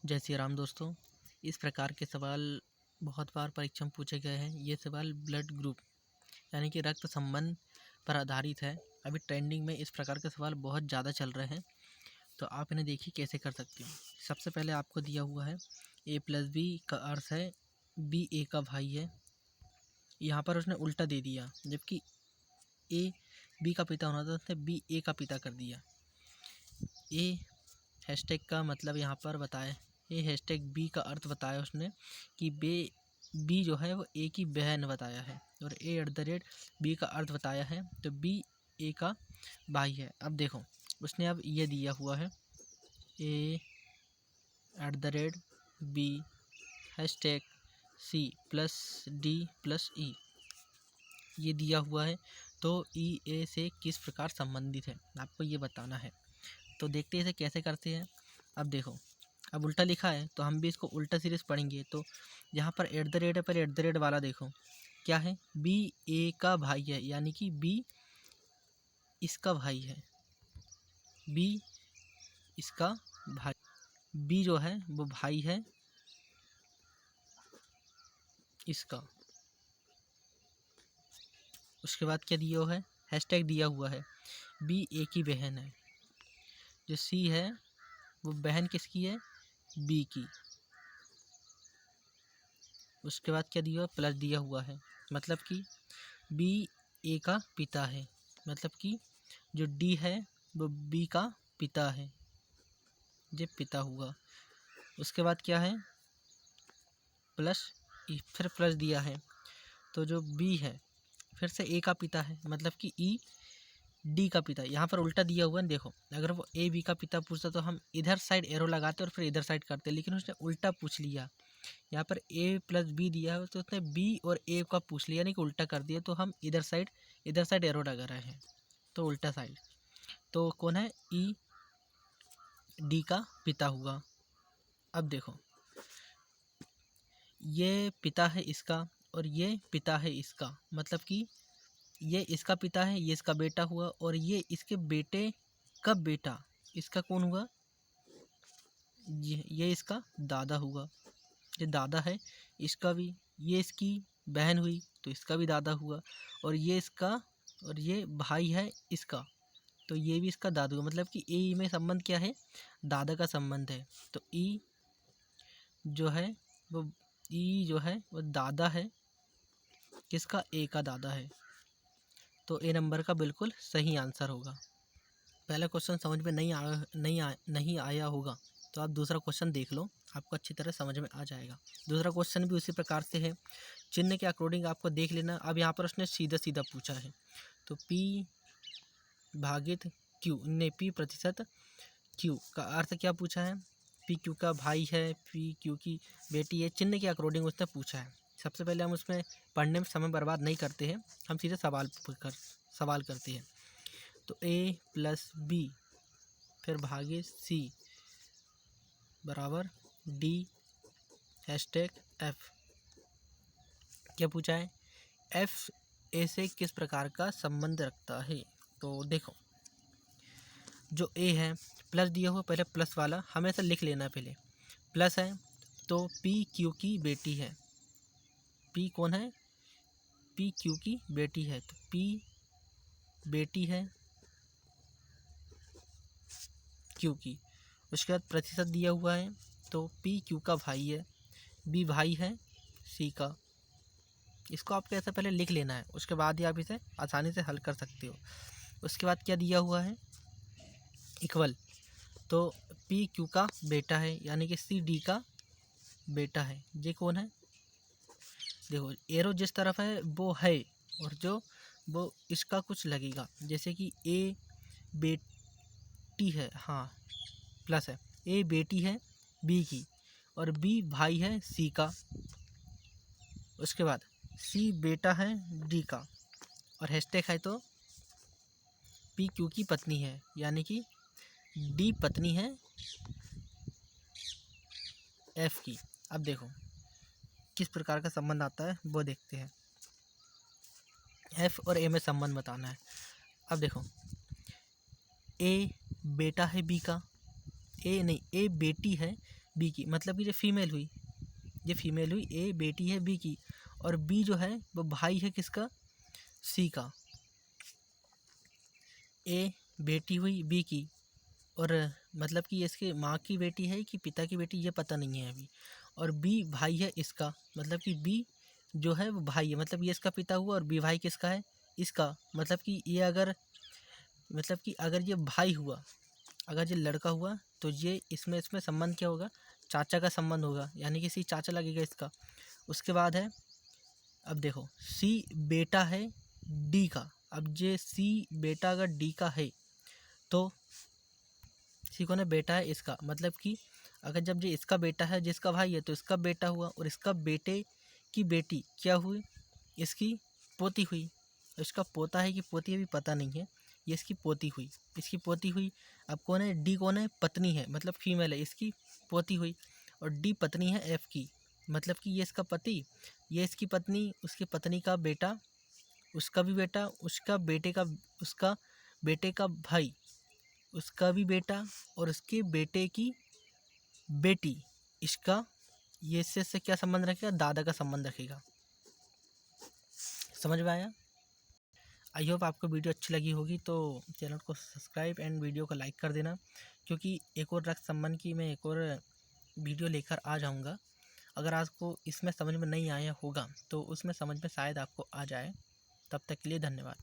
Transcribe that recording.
जय श्री राम दोस्तों। इस प्रकार के सवाल बहुत बार परीक्षा में पूछे गए हैं। ये सवाल ब्लड ग्रुप यानी कि रक्त संबंध पर आधारित है। अभी ट्रेंडिंग में इस प्रकार के सवाल बहुत ज़्यादा चल रहे हैं, तो आप इन्हें देखिए कैसे कर सकते हो। सबसे पहले आपको दिया हुआ है a+b का अर्थ है b a का भाई है। यहाँ पर उसने उल्टा दे दिया, जबकि a b का पिता होना था, उसने b a का पिता कर दिया। a हैशटैग का मतलब यहाँ पर बताया, ये हैशटैग बी का अर्थ बताया उसने कि बी जो है वो ए की बहन बताया है, और a@b का अर्थ बताया है, तो बी ए का भाई है। अब देखो उसने अब ये दिया हुआ है a@b हैशटैग C+D+E ये दिया हुआ है, तो ई ए से किस प्रकार संबंधित है आपको ये बताना है। तो देखते हैं इसे कैसे करते हैं। अब देखो, अब उल्टा लिखा है तो हम भी इसको उल्टा सीरीज पढ़ेंगे। तो यहाँ पर @ है, पर @ वाला देखो क्या है, बी ए का भाई है, यानी कि बी इसका भाई है, बी इसका भाई, बी जो है वो भाई है इसका। उसके बाद क्या दिया हुआ है, हैशटैग दिया हुआ है बी ए की बहन है, जो सी है वो बहन किसकी है, बी की। उसके बाद क्या दिया हुआ, प्लस दिया हुआ है, मतलब कि बी ए का पिता है, मतलब कि जो डी है वो बी का पिता है, ये पिता हुआ। उसके बाद क्या है, प्लस ई, फिर प्लस दिया है, तो जो बी है फिर से ए का पिता है, मतलब कि ई डी का पिता। यहाँ पर उल्टा दिया हुआ है, देखो अगर वो ए बी का पिता पूछता तो हम इधर साइड एरो लगाते और फिर इधर साइड करते, लेकिन उसने उल्टा पूछ लिया। यहाँ पर a+b दिया है तो उसने b और a का पूछ लिया, यानी कि उल्टा कर दिया, तो हम इधर साइड एरो लगा रहे हैं, तो उल्टा साइड। तो कौन है, ई डी का पिता हुआ। अब देखो ये पिता है इसका और ये पिता है इसका, मतलब कि ये इसका पिता है, ये इसका बेटा हुआ, और ये इसके बेटे का बेटा, इसका कौन हुआ, ये इसका दादा हुआ। ये दादा है इसका भी, ये इसकी बहन हुई तो इसका भी दादा हुआ, और ये इसका, और ये भाई है इसका, तो ये भी इसका दादा हुआ। मतलब कि ए में संबंध क्या है, दादा का संबंध है। तो ई जो है वो, ई जो है वो दादा है किसका, ए का दादा है। तो ए नंबर का बिल्कुल सही आंसर होगा। पहला क्वेश्चन समझ में नहीं आया होगा, तो आप दूसरा क्वेश्चन देख लो, आपको अच्छी तरह समझ में आ जाएगा। दूसरा क्वेश्चन भी उसी प्रकार से है, चिन्ह के अकॉर्डिंग आपको देख लेना। अब यहाँ पर उसने सीधा सीधा पूछा है, तो P/Q Q का अर्थ क्या पूछा है, PQ का भाई है, PQ की बेटी है, चिन्ह के अकॉर्डिंग उसने पूछा है। सबसे पहले हम उसमें पढ़ने में समय बर्बाद नहीं करते हैं, हम सीधे सवाल करते हैं। तो a+b फिर भागे c बराबर d हैशटैग f। क्या पूछा है, f a से किस प्रकार का संबंध रखता है। तो देखो जो a है, प्लस दिया हुआ, पहले प्लस वाला हमेशा लिख लेना, पहले प्लस है तो p q की बेटी है, p कौन है, p q की बेटी है, तो p बेटी है q की। उसके बाद प्रतिशत दिया हुआ है, तो p q का भाई है, b भाई है c का। इसको आपको ऐसा पहले लिख लेना है, उसके बाद ही आप इसे आसानी से हल कर सकते हो। उसके बाद क्या दिया हुआ है, इक्वल, तो पी क्यू का बेटा है, यानी कि सी डी का बेटा है। ये कौन है, देखो एरो जिस तरफ है वो है, और जो वो इसका कुछ लगेगा, जैसे कि ए बेटी है, हाँ प्लस है, ए बेटी है बी की, और बी भाई है सी का। उसके बाद सी बेटा है डी का, और हैशटैग है तो पी क्यू की पत्नी है, यानी कि डी पत्नी है एफ की। अब देखो किस प्रकार का संबंध आता है वो देखते हैं। एफ और ए में संबंध बताना है। अब देखो ए बेटा है बी का, ए नहीं, ए बेटी है बी की, मतलब कि ये फीमेल हुई, ये फीमेल हुई, ए बेटी है बी की, और बी जो है वो भाई है किसका, सी का। ए बेटी हुई बी की, और मतलब कि ये इसके माँ की बेटी है कि पिता की बेटी ये पता नहीं है अभी, और बी भाई है इसका, मतलब कि बी जो है वो भाई है, मतलब ये इसका पिता हुआ, और बी भाई किसका है, इसका। मतलब कि ये अगर, मतलब कि अगर ये भाई हुआ, अगर ये लड़का हुआ तो ये इसमें इसमें संबंध क्या होगा, चाचा का संबंध होगा, यानी कि सी चाचा लगेगा इसका। उसके बाद है, अब देखो सी बेटा है डी का, अब ये सी बेटा अगर डी का है तो सी कौन है, बेटा है इसका, मतलब कि अगर जब ये इसका बेटा है जिसका भाई है तो इसका बेटा हुआ, और इसका बेटे की बेटी क्या हुई, इसकी पोती हुई। इसका पोता है कि पोती अभी पता नहीं है, ये इसकी पोती हुई, इसकी पोती हुई। अब कौन है, डी कौन है, पत्नी है, मतलब फीमेल है, इसकी पोती हुई, और डी पत्नी है एफ की, मतलब कि ये इसका पति, ये इसकी पत्नी, उसकी पत्नी का बेटा, उसका भी बेटा, उसका बेटे का, उसका बेटे का भाई, उसका भी बेटा, और उसके बेटे की बेटी, इसका, ये इससे क्या संबंध रखेगा, दादा का संबंध रखेगा। समझ में आया? आई होप आपको वीडियो अच्छी लगी होगी, तो चैनल को सब्सक्राइब एंड वीडियो को लाइक कर देना, क्योंकि एक और रक्त संबंध की मैं एक और वीडियो लेकर आ जाऊंगा। अगर आपको इसमें समझ में नहीं आया होगा तो उसमें समझ में शायद आपको आ जाए। तब तक के लिए धन्यवाद।